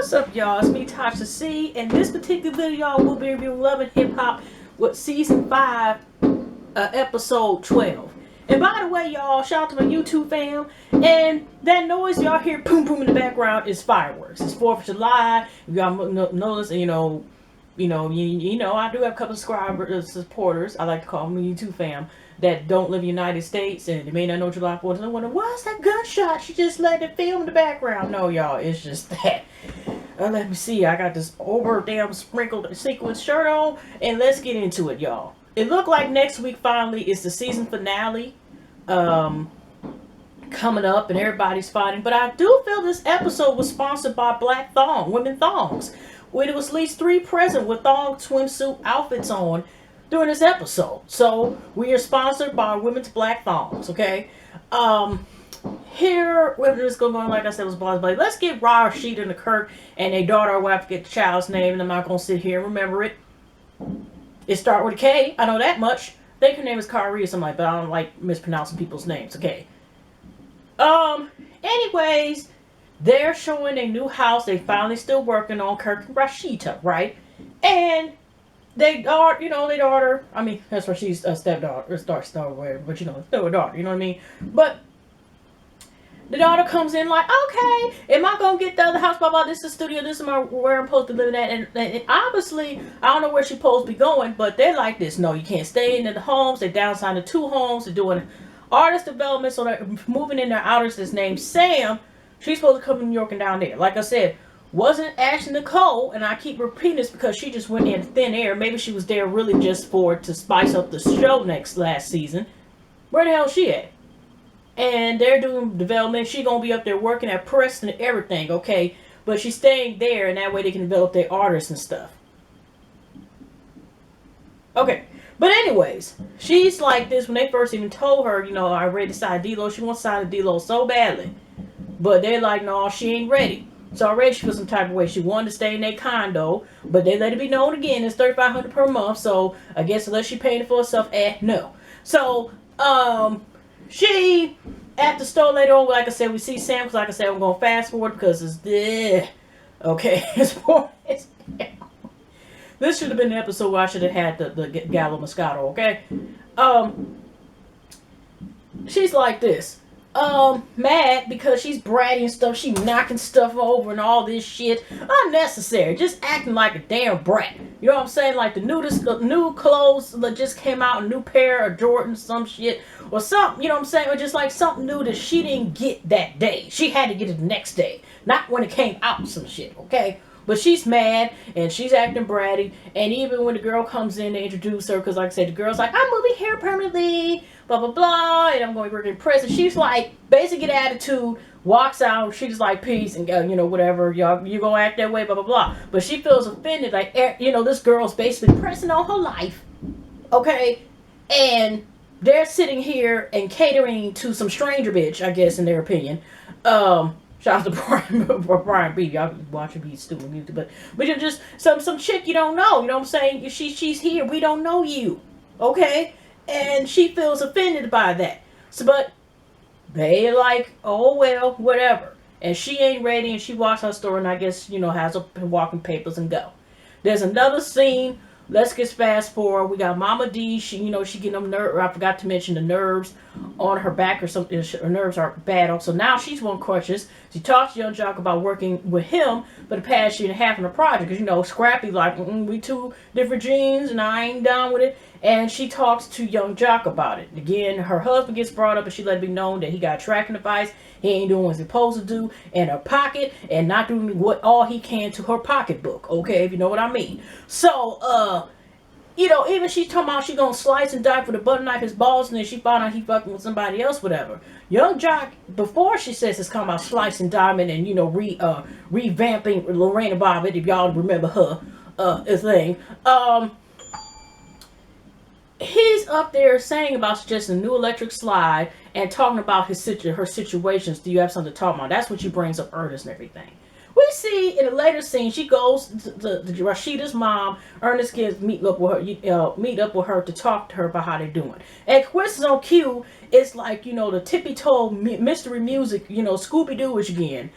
What's up, y'all? It's me, Tasha C. And this particular video, y'all, will be reviewing Love and Hip Hop with Season 5, Episode 12. And by the way, y'all, shout out to my YouTube fam. And that noise y'all hear, boom, boom in the background, is fireworks. It's 4th of July. If y'all notice, I do have a couple of subscribers, supporters, I like to call them YouTube fam, that don't live in the United States, and they may not know July 4th. And I wonder, what's that gunshot? She just let it film in the background. No, y'all, it's just that. Let me see. I got this over damn sprinkled sequin shirt on, and let's get into it, y'all. It looked like next week finally is the season finale coming up, and everybody's fighting. But I do feel this episode was sponsored by Black Thong, Women Thongs. Where there was at least 3 present with thong swimsuit outfits on during this episode. So we are sponsored by Women's Black Thongs, okay? Here, whether it's going on, like I said, was Boss Blade. Let's get Rashida and Kirk and their daughter. I have to get the child's name, and I'm not going to sit here and remember it. It starts with a K. I know that much. I think her name is Kari or something like that, but I don't like mispronouncing people's names, okay? Anyways, they're showing a new house. They finally still working on Kirk and Rashida, right? And they are, their daughter, I mean, that's where she's a stepdaughter, or star, whatever, but still a daughter, you know what I mean? But the daughter comes in like, okay, am I going to get the other house, blah, blah, this is the studio, this is where I'm supposed to live at, and obviously, I don't know where she's supposed to be going, but they're like this, no, you can't stay in the homes, they're downsizing to 2 homes, they're doing artist development, so they're moving in their artist that's named Sam. She's supposed to come to New York and down there. Like I said, wasn't Ashley Nicole, and I keep repeating this because she just went in thin air. Maybe she was there really just to spice up the show last season. Where the hell is she at? And they're doing development. She gonna be up there working at Preston and everything, okay? But she's staying there, and that way they can develop their artists and stuff. Okay. But anyways, she's like this when they first even told her, I ready to sign D-Lo. She wants to sign a D-Lo so badly. But they're like, no, she ain't ready. So already she was some type of way. She wanted to stay in their condo, but they let it be known again it's $3,500 per month. So I guess unless she paying it for herself, no. So she at the store later on, like I said, we see Sam. Because like I said, I'm gonna fast forward because it's okay. This should have been the episode where I should have had the Gallo Moscato. Okay. She's like this. Mad because she's bratty and stuff. She knocking stuff over and all this shit. Unnecessary. Just acting like a damn brat. You know what I'm saying? Like the new clothes that just came out, a new pair of Jordans, some shit. Or something, you know what I'm saying? Or just like something new that she didn't get that day. She had to get it the next day. Not when it came out, some shit, okay? But she's mad, and she's acting bratty, and even when the girl comes in to introduce her, because like I said, the girl's like, I'm moving here permanently, blah, blah, blah, and I'm going to work in prison. She's like, basically get attitude, walks out, she's like, peace, and whatever, y'all, you gonna act that way, blah, blah, blah. But she feels offended, like, this girl's basically pressing on her life, okay, and they're sitting here and catering to some stranger bitch, I guess, in their opinion, shout out to Brian B. Y'all watching me stupid music, but you're just some chick you don't know. You know what I'm saying? She's here. We don't know you, okay? And she feels offended by that. So, but they like, oh well, whatever. And she ain't ready, and she walks out store, and I guess has her walking papers and go. There's another scene. Let's get fast forward. We got Mama D. She getting them nerves. I forgot to mention the nerves on her back or something. Her nerves are bad. So now she's on crutches. She talks to Young Jock about working with him for the past year and a half in the project. Because, Scrappy like, we 2 different genes and I ain't down with it. And she talks to Young Jock about it. Again, her husband gets brought up and she let it be known that he got a tracking device. He ain't doing what he's supposed to do in her pocket and not doing all he can to her pocketbook. Okay, if you know what I mean. So, even she talking about she gonna slice and dice with a butter knife his balls, and then she found out he fucking with somebody else, whatever. Young Jock, before she says it's coming about slicing diamond and revamping Lorena Bobbitt, if y'all remember her thing. He's up there saying about suggesting a new electric slide and talking about her situations. Do you have something to talk about? That's when she brings up Ernest and everything. We see in a later scene, she goes to Rashida's mom. Ernest kids meet up with her to talk to her about how they're doing. And Quist on cue. It's like the tippy toe mystery music, Scooby Doo again.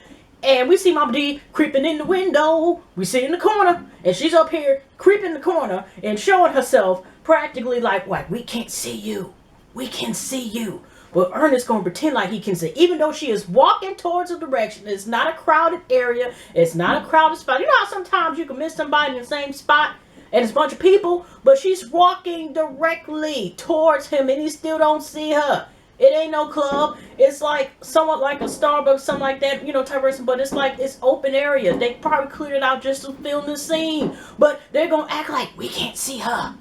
And we see Mama D creeping in the window. We see in the corner. And she's up here creeping in the corner and showing herself practically like, we can't see you. We can see you. But Ernest gonna pretend like he can see. Even though she is walking towards a direction. It's not a crowded area. It's not a crowded spot. You know how sometimes you can miss somebody in the same spot and it's a bunch of people? But she's walking directly towards him and he still don't see her. It ain't no club. It's like somewhat like a Starbucks, something like that, type of person. But it's like it's open area. They probably cleared it out just to film the scene. But they're gonna act like we can't see her.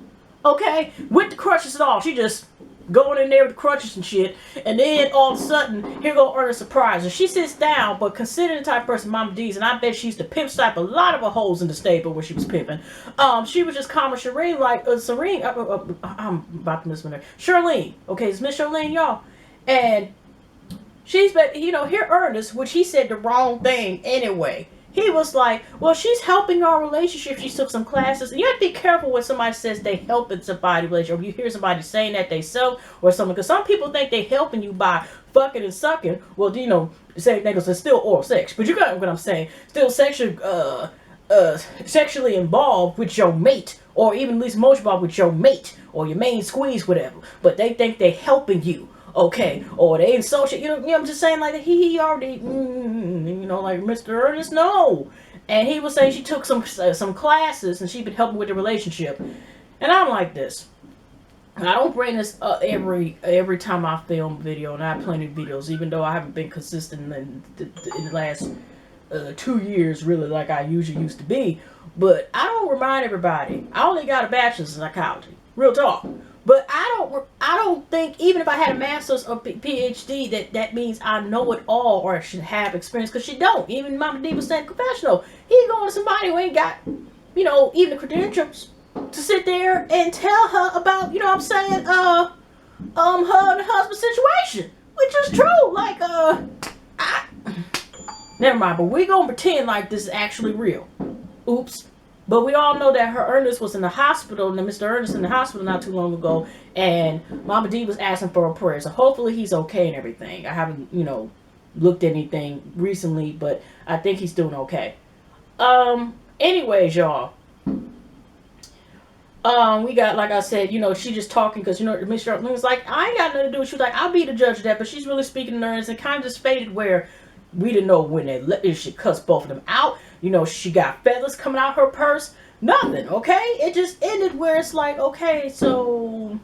Okay? With the crutches and all. She just going in there with the crutches and shit. And then all of a sudden, here go Ernest surprise. And she sits down, but considering the type of person Mama D's, and I bet she used to pimp snipe a lot of her hoes in the stable where she was pimping. She was just calling Shireen like, I'm about to miss my name. Charlene. Okay, it's Miss Charlene, y'all. And she's been, here Ernest, which he said the wrong thing anyway. He was like, well, she's helping our relationship. She took some classes. And you have to be careful when somebody says they helping somebody's relationship. Or you hear somebody saying that they self or something. Because some people think they helping you by fucking and sucking. Well, same thing because it's still oral sex. But you got what I'm saying. Still sexually involved with your mate. Or even at least emotionally involved with your mate. Or your main squeeze, whatever. But they think they helping you. Okay, or they associate, I'm just saying like he already, like Mr. Ernest, no. And he was saying she took some classes and she'd been helping with the relationship. And I'm like this. I don't bring this up every time I film a video, and I have plenty of videos, even though I haven't been consistent in the last 2 years, really, like I usually used to be. But I don't remind everybody. I only got a bachelor's in psychology. Real talk. But I don't think, even if I had a master's or PhD, that means I know it all or should have experience, because she don't. Even Mama D was saying confessional. He going to somebody who ain't got, even the credentials to sit there and tell her about, her and her husband's situation. Which is true. Like, never mind, but we gonna pretend like this is actually real. Oops. But we all know that her Ernest was in the hospital, and Mr. Ernest in the hospital not too long ago, and Mama D was asking for a prayer. So hopefully he's okay and everything. I haven't, looked at anything recently, but I think he's doing okay. Anyways, y'all. We got, like I said, she just talking because, Mr. Ernest was like, I ain't got nothing to do. She was like, I'll be the judge of that, but she's really speaking in earnest and kind of just faded where we didn't know when she cuts both of them out. She got feathers coming out her purse. Nothing, okay? It just ended where it's like, okay, so...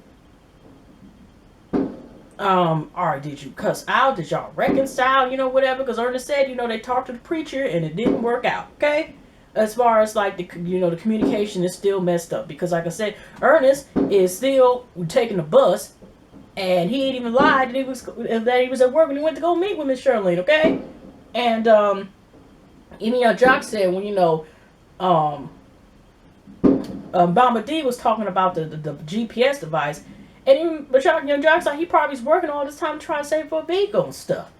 alright, did you cuss out? Did y'all reconcile? Whatever? Because Ernest said, they talked to the preacher and it didn't work out, okay? As far as, like, the communication is still messed up. Because, like I said, Ernest is still taking the bus. And he ain't even lied that he was at work when he went to go meet with Miss Charlene, okay? And, even Jock said when Mama D was talking about the GPS device, and even Jock's like he probably's working all this time trying to save for a vehicle and stuff.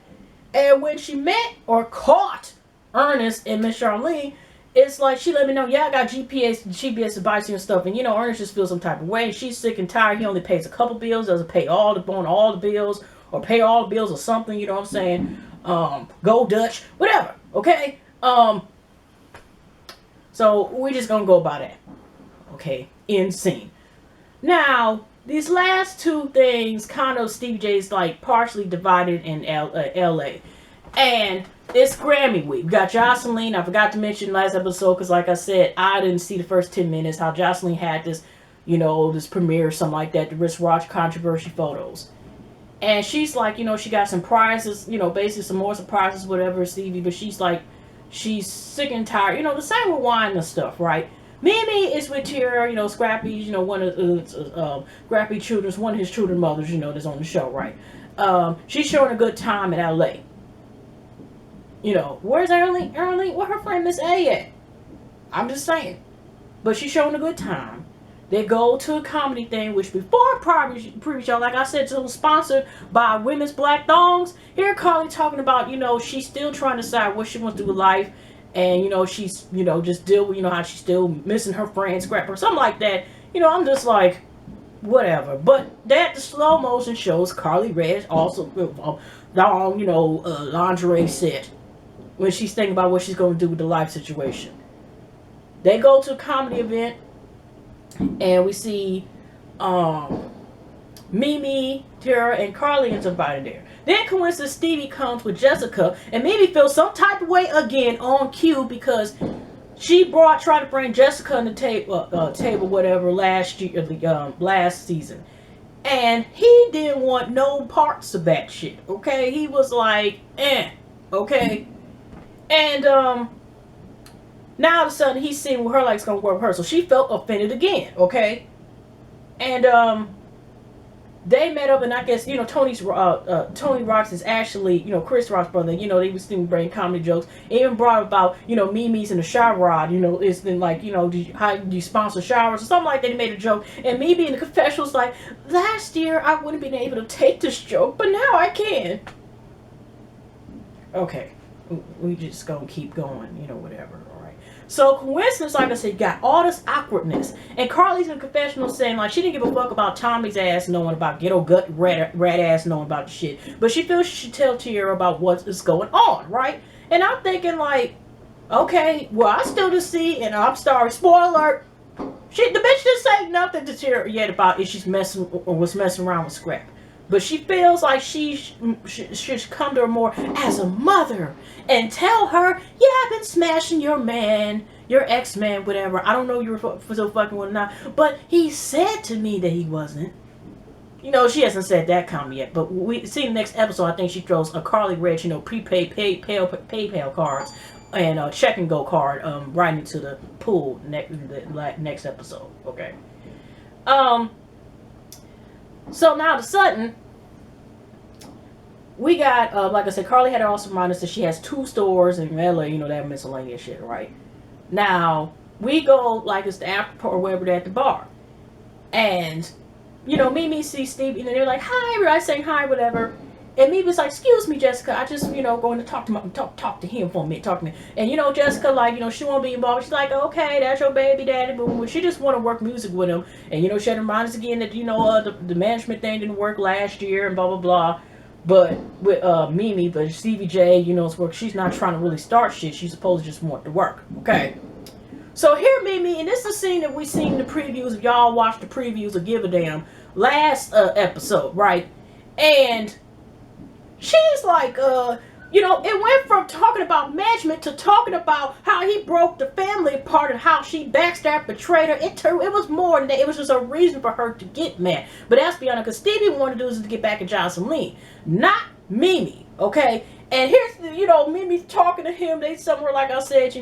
And when she met or caught Ernest and Miss Charlene, it's like she let me know, yeah, I got GPS device and stuff, and Ernest just feels some type of way. She's sick and tired. He only pays a couple bills, doesn't pay all the bills, or pay all the bills or something. You know what I'm saying? Go Dutch, whatever. Okay. So we're just gonna go by that. Okay, insane. Now, these last two things, kind of Stevie J's like partially divided in LA. And it's Grammy week. We got Jocelyn. I forgot to mention last episode because, like I said, I didn't see the first 10 minutes how Jocelyn had this, this premiere or something like that, the wristwatch controversy photos. And she's like, she got some prizes, basically some more surprises, whatever, Stevie, but she's like, she's sick and tired. The same with wine and stuff, right? Mimi is with Tierra, Scrappy, one of Scrappy children's, one of his children mothers, that's on the show, right? She's showing a good time in LA. Where's Erling? Where her friend Miss A at? I'm just saying. But she's showing a good time. They go to a comedy thing, which before previous show, like I said, it was sponsored by Women's Black Thongs. Here Carly talking about, she's still trying to decide what she wants to do with life. And, she's, just deal with, how she's still missing her friend, Scrap, or something like that. I'm just like, whatever. But the slow motion shows Carly Red also long, lingerie set. when she's thinking about what she's going to do with the life situation. They go to a comedy event, and we see Mimi, Tara, and Carly is invited there. Then coincidentally, Stevie comes with Jessica, and Mimi feels some type of way again on cue because she tried to bring Jessica on the table, whatever, last year, last season, and he didn't want no parts of that shit. Okay, he was like, okay, and now all of a sudden he's seeing what her like is gonna work with her, so she felt offended again. Okay, and they met up, and I guess, Tony Rocks is actually, Chris Rock's brother. They was still bringing comedy jokes. It even brought about, Mimi's in the shower rod. It's been like, how do you sponsor showers or something like that. They made a joke, and Mimi in the confessional was like, last year I wouldn't have been able to take this joke, but now I can. Okay, we just gonna keep going, whatever. So coincidence, like I said, got all this awkwardness. And Carly's in the confessional saying like she didn't give a fuck about Tommy's ass knowing about ghetto gut rat ass knowing about the shit. But she feels she should tell Tierra about what is going on, right? And I'm thinking like, okay, well I still just see, and I'm sorry, spoiler alert, the bitch didn't say nothing to Tierra yet about if she's was messing around with Scrap. But she feels like she should come to her more as a mother and tell her, yeah, I've been smashing your man, your ex-man, whatever. I don't know you were so fucking with or not, but he said to me that he wasn't. She hasn't said that comment yet, but we see in the next episode, I think she throws a Carly Red, prepaid PayPal cards and a check and go card right into the pool next episode, okay? So now all of a sudden, we got, like I said, Carly had also reminded us that she has 2 stores in LA, that miscellaneous shit, right? Now, we go, like it's the after or whatever, they're at the bar. And, Mimi sees Steve, and they're like, hi, everybody saying hi, whatever. And Mimi's like, excuse me, Jessica, I just, going to talk to him for a minute, talk to me. And, Jessica, like, she won't be involved. She's like, okay, that's your baby daddy, but she just want to work music with him. And, she had to remind us again that, the management thing didn't work last year and blah, blah, blah. But with Mimi, but Stevie J, it's work. She's not trying to really start shit. She's supposed to just want to work. Okay. So here, Mimi, and this is a scene that we seen in the previews. If y'all watched the previews or give a damn, last episode, right? And she's like, it went from talking about management to talking about how he broke the family apart and how she backstabbed, betrayed her. It was more than that. It was just a reason for her to get mad. But that's beyond it, because Stevie wanted to do is to get back at Jocelyn, not Mimi, okay? And here's, Mimi talking to him. They somewhere, like I said,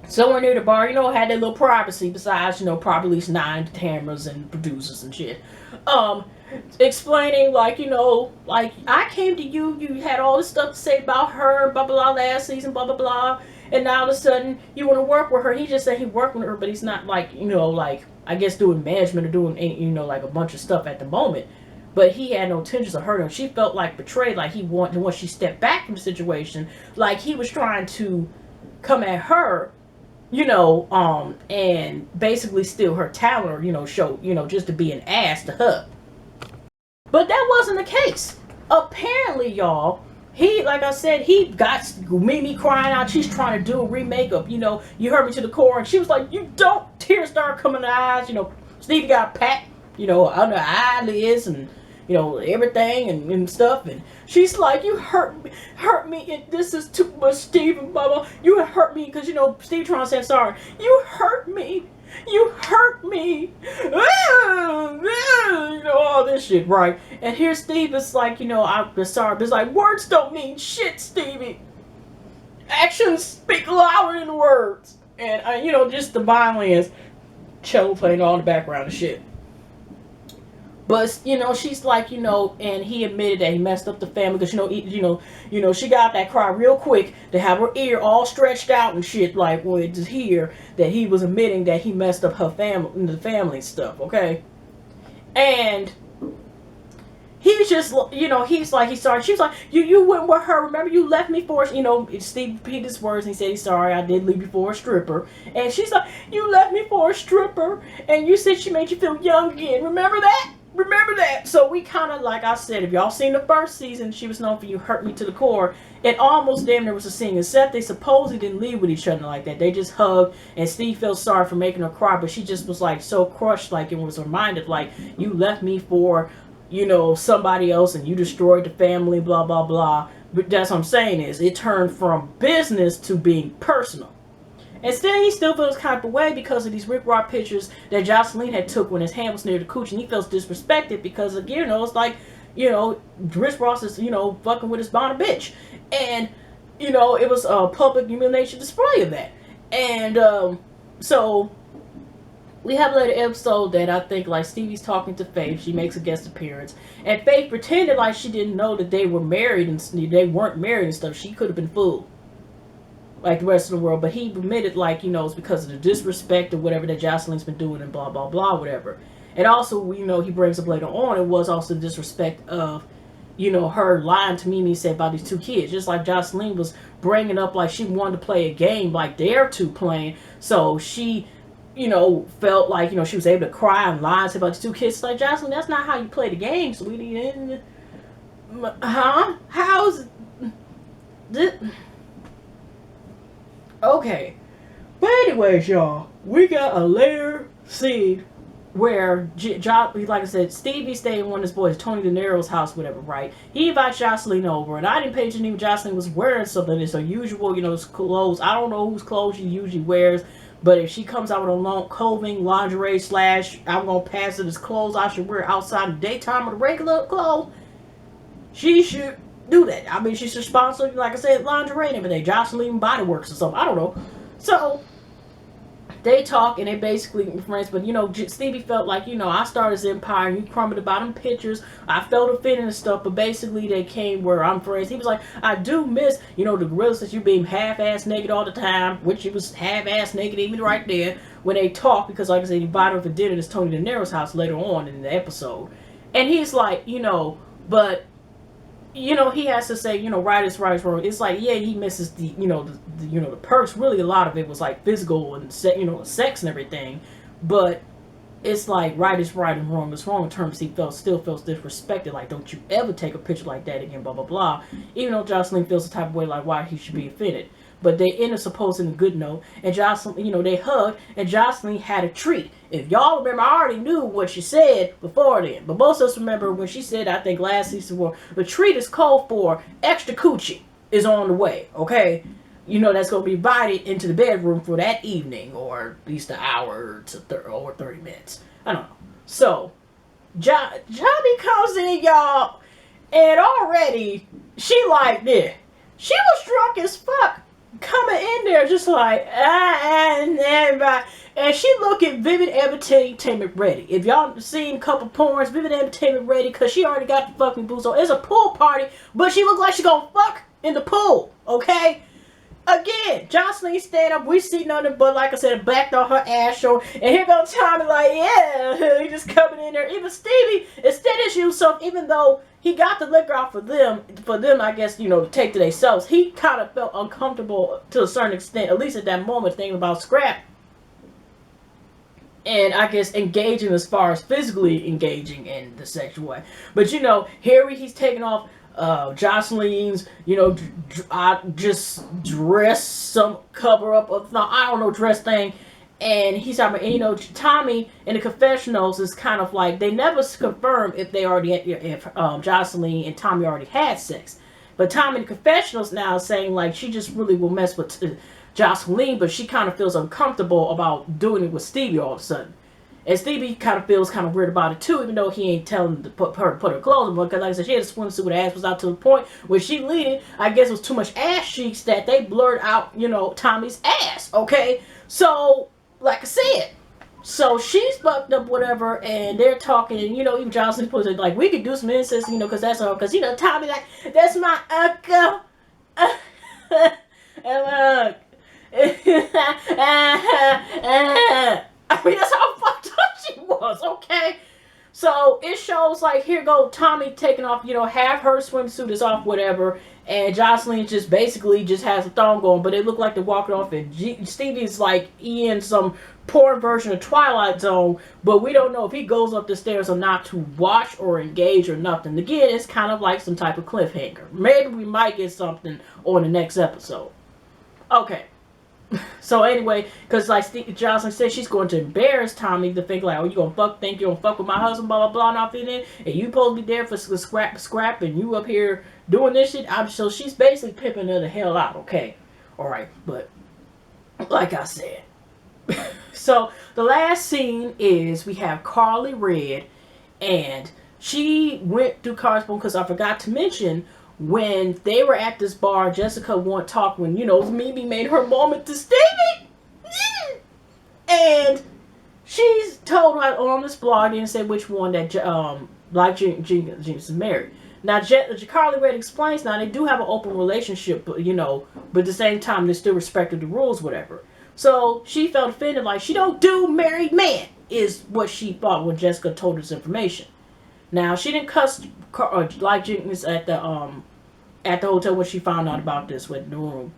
somewhere near the bar, had their little privacy besides, probably at least 9 cameras and producers and shit. Explaining like, like I came to you, you had all this stuff to say about her, blah, blah, blah, last season, blah, blah, blah. And now all of a sudden you want to work with her. He just said he worked with her, but he's not like, like, I guess doing management or doing, like a bunch of stuff at the moment. But he had no intentions of hurting her. She felt like betrayed, like he wanted, once she stepped back from the situation, like he was trying to come at her, and basically steal her talent or, show, just to be an ass to her. But that wasn't the case. Apparently, y'all, he, like I said, he got Mimi crying out. She's trying to do a remake of, You Heard Me to the Core. And she was like, you don't. Tears start coming to eyes. Stevie got pat, under the eyelids and, everything and stuff. And she's like, you hurt me. And this is too much, Steve and blah, blah. You hurt me because, Steve trying to say sorry. You hurt me. You hurt me. All this shit, right? And here Steve is like, I'm sorry, but it's like, words don't mean shit, Stevie. Actions speak louder than words. And, just the violins, cello playing all in the background and shit. But, she's like, and he admitted that he messed up the family because, she got that cry real quick to have her ear all stretched out and shit, like, when to hear that he was admitting that he messed up her family, the family stuff, okay? And he's just, he's like, he's sorry. She was like, you went with her. Remember, you left me for, Steve repeated his words and he said he's sorry. I did leave you for a stripper. And she's like, you left me for a stripper. And you said she made you feel young again. Remember that? remember that. So we kind of, like I said, if y'all seen the first season, she was known for You Hurt Me to the Core. It almost damn there was a scene, except they supposedly didn't leave with each other like that. They just hugged, and Steve felt sorry for making her cry, but she just was like so crushed, like, and was reminded, like, you left me for, somebody else, and you destroyed the family, blah blah blah. But that's what I'm saying, is it turned from business to being personal. And still, he still feels kind of away because of these Rick Ross pictures that Jocelyn had took when his hand was near the cooch, and he feels disrespected because, again, it's like, Rick Ross is, fucking with his bond bitch. And, it was a public humiliation display of that. And, so, we have a later episode that I think, like, Stevie's talking to Faith. She makes a guest appearance. And Faith pretended like she didn't know that they were married and they weren't married and stuff. She could have been fooled like the rest of the world, but he admitted, like, it's because of the disrespect or whatever that Jocelyn's been doing and blah blah blah, whatever. And also, he brings up later on, it was also the disrespect of, her lying to Mimi said about these two kids, just like Jocelyn was bringing up, like, she wanted to play a game like they're two playing, so she, felt like, she was able to cry and lie and say about the two kids. It's like, Jocelyn, that's not how you play the game, sweetie. How's this? Okay, but anyways, y'all, we got a later scene where, like I said, Stevie stayed in one of his boys, Tony De Niro's house, whatever, right? He invites Jocelyn over, and I didn't pay attention. Jocelyn was wearing something. It's her usual, clothes. I don't know whose clothes she usually wears, but if she comes out with a long clothing, lingerie / I'm gonna pass it as clothes I should wear outside in the daytime with regular clothes, she should do that. I mean, she's responsible, like I said, lingerie and everything. Jocelyn Body Works or something. I don't know. So they talk and they basically friends. But Stevie felt like, I started this empire and you crumbled about them pictures. I felt offended and stuff, but basically they came where I'm friends. He was like, I do miss, the gorillas that you being half-ass naked all the time, which he was half-ass naked even right there when they talk, because like I said, he invited her for dinner at Tony De Niro's house later on in the episode. And he's like, but he has to say, right is wrong. It's like, yeah, he misses the, the perks. Really, a lot of it was like physical and, sex and everything. But it's like, right is right and wrong is wrong in terms he still feels disrespected. Like, don't you ever take a picture like that again, blah, blah, blah. Even though Jocelyn feels the type of way, like, why he should be offended. But they end up supposing a good note. And Jocelyn, they hugged. And Jocelyn had a treat. If y'all remember, I already knew what she said before then. But most of us remember when she said, I think last season, the treat is called for extra coochie is on the way. Okay? That's going to be invited into the bedroom for that evening. Or at least an hour or 30 minutes. I don't know. So, Johnny comes in, y'all. And already, she like this. She was drunk as fuck. Coming in there just like, and she looking Vivid Entertainment ready. If y'all seen a couple porns, Vivid Entertainment ready, because she already got the fucking booze on. It's a pool party, but she look like she gonna fuck in the pool, okay? Again, Jocelyn stand up, we see nothing but, like I said, backed on her ass show, and here goes Tommy like, yeah, he just coming in there. Even Stevie, instead of himself, even though he got the liquor out for them, I guess, to take to themselves, he kind of felt uncomfortable to a certain extent, at least at that moment, thinking about Scrap. And I guess engaging as far as physically engaging in the sexual way. But here he's taking off Jocelyn's, just dress, some cover up of, I don't know, dress thing. And he's talking about, Tommy in the confessionals is kind of like, they never confirm if Jocelyn and Tommy already had sex. But Tommy in the confessionals now is saying, like, she just really will mess with Jocelyn, but she kind of feels uncomfortable about doing it with Stevie all of a sudden. And Stevie kind of feels kind of weird about it too, even though he ain't telling her to put her clothes on. Because like I said, she had a swimsuit with her ass was out to the point where she leading, I guess it was too much ass cheeks that they blurred out, Tommy's ass, okay? So, like I said, so she's fucked up, whatever, and they're talking, and even Jocelyn puts it like, we could do some incest, because that's all, because Tommy like, that's my uncle. I mean, that's how fucked up she was, okay? So it shows like, here go Tommy taking off, half her swimsuit is off, whatever, and Jocelyn just basically just has a thong going, but it looked like they're walking off, and Stevie's like in some poor version of Twilight Zone, but we don't know if he goes up the stairs or not to watch or engage or nothing. Again, it's kind of like some type of cliffhanger. Maybe we might get something on the next episode. Okay. So anyway, because like Jocelyn said, she's going to embarrass Tommy to think like, oh, you gonna think you gonna fuck with my husband, blah blah blah, and all that, and you supposed to be there for scrap, and you up here doing this shit. So she's basically pimping her the hell out. Okay, all right, but like I said, so the last scene is we have Carly Red, and she went through Carly's phone because I forgot to mention. When they were at this bar, Jessica won't talk when, Mimi made her moment to Stevie. And she's told on this blog and said which one that Life Jenkins is married. Now, Carly Red explains now they do have an open relationship, but at the same time they still respected the rules, whatever. So she felt offended, like she don't do married men, is what she thought when Jessica told her this information. Now, she didn't cuss Life Jenkins at the hotel when she found out about this in the room.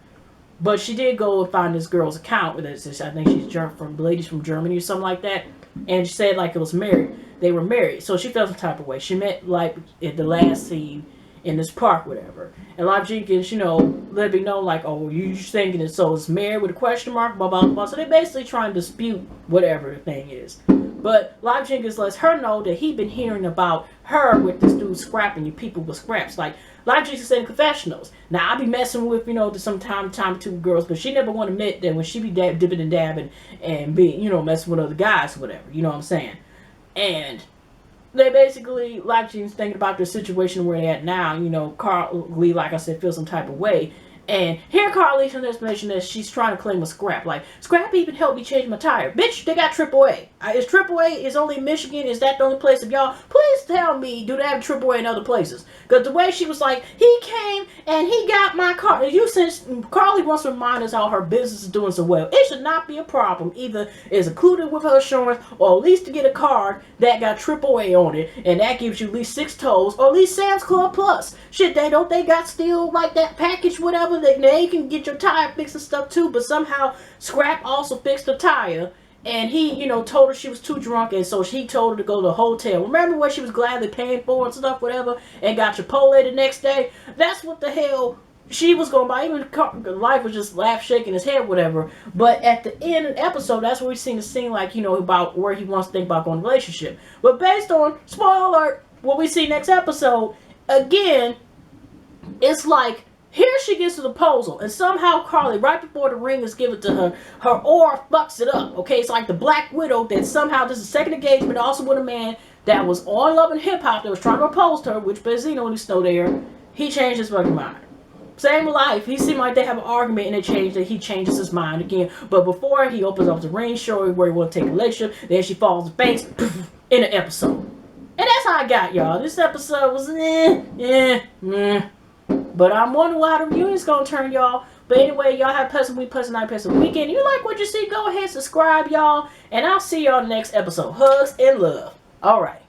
But she did go and find this girl's account with this. I think she's from ladies from Germany or something like that. And she said like it was married. They were married. So she felt some type of way. She met like at the last scene in this park, whatever. And Life Jenkins, let me know like, oh, you thinking it so it's married with a question mark, blah, blah, blah. So they basically trying to dispute whatever the thing is. But Life Jenkins lets her know that he'd been hearing about her with this dude scrapping you people with scraps. Like, Life Jenkins said in confessionals. Now, I be messing with, some time two girls, but she never want to admit that when she be dipping and dabbing and be, messing with other guys or whatever. You know what I'm saying? And they basically, Life Jenkins thinking about the situation where they're at now. Carly, like I said, feels some type of way. And here Carly's an explanation that she's trying to claim a scrap. Like, Scrap even helped me change my tire. Bitch, they got AAA. Is AAA is only in Michigan? Is that the only place? If y'all, please tell me, do they have AAA in other places? Because the way she was like, he came and he got my car. Since Carly wants to remind us how her business is doing so well, it should not be a problem. Either it's included with her insurance or at least to get a card that got AAA on it. And that gives you at least 6 tolls or at least Sam's Club Plus. Shit, they got still like that package, whatever. They can get your tire fixed and stuff too, but somehow Scrap also fixed the tire, and he, told her she was too drunk, and so he told her to go to the hotel. Remember what she was gladly paying for and stuff, whatever, and got Chipotle the next day? That's what the hell she was going by. Even Life was just shaking his head, whatever. But at the end of the episode, that's where we seen the scene, like, about where he wants to think about going to relationship. But based on, spoiler alert, what we see next episode, again, it's like, here she gets to the proposal, and somehow Carly, right before the ring is given to her, her aura fucks it up. Okay, it's like the Black Widow that somehow this is second engagement, also with a man that was on Love and Hip Hop that was trying to propose to her, which Benzino is still there. He changed his fucking mind. Same with Life. He seemed like they have an argument and he changes his mind again. But before he opens up the ring show where he want to take a relationship, then she falls and faints in the episode. And that's how I got y'all. This episode was But I'm wondering how the reunion's gonna turn, y'all. But anyway, y'all have a pleasant week, pleasant night, pleasant weekend. If you like what you see, go ahead, subscribe, y'all. And I'll see y'all next episode. Hugs and love. All right.